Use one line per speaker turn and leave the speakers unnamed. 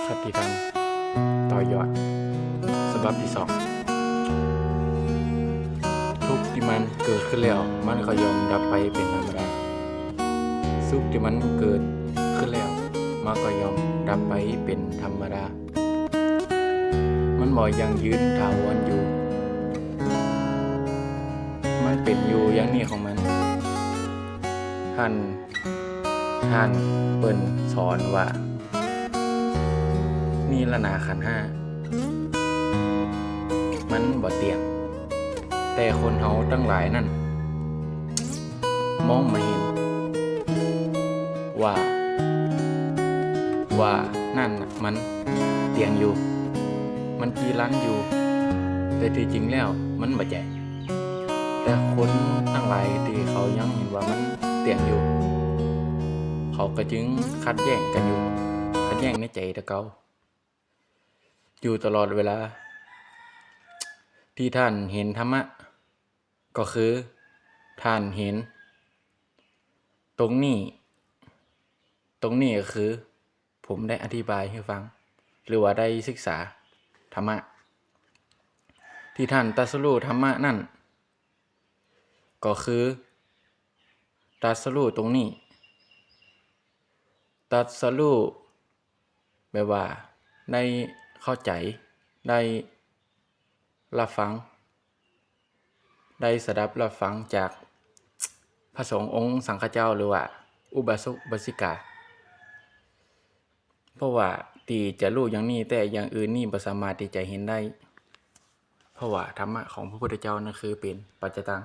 คติธรรมต่อยอดฉบับที่2ทุกข์ที่มันเกิดขึ้นแล้วมันก็ย่อมดับไปเป็นธรรมดาสุขที่มันเกิดขึ้นแล้วมันก็ย่อมดับไปเป็นธรรมดามันบ่ยังยืนถาวรอยู่มันเป็นอยู่อย่างนี้ของมันท่านเปิ้นสอนว่านี่ละนาขันธ์ห้ามันบ่เที่ยงแต่คนเฮาตั้งหลายนั่นมองไม่เห็นว่านั่นน่ะมันเที่ยงอยู่มันกีรันอยู่แต่ที่จริงแล้วมันบ่ใช่แต่คนตั้งหลายที่เขายังเห็นว่ามันเที่ยงอยู่เขาก็จึงขัดแย้งกันอยู่ขัดแย้งในใจแต่เก่าอยู่ตลอดเวลาที่ท่านเห็นธรรมะก็คือท่านเห็นตรงนี้ก็คือผมได้อธิบายให้ฟังหรือว่าได้ศึกษาธรรมะที่ท่านตรัสรู้ธรรมะนั่นก็คือตรัสรู้ตรงนี้ตรัสรู้แบบว่าได้เข้าใจได้รับฟังได้สดับรับฟังจากพระสงฆ์องค์สังฆเจ้าหรือว่าอุบาสกอุบาสิกาเพราะว่าที่จะรู้อย่างนี้แต่อย่างอื่นนี่บ่สามารถที่จะเห็นได้เพราะว่าธรรมะของพระพุทธเจ้านั่นคือเป็นปัจจตัง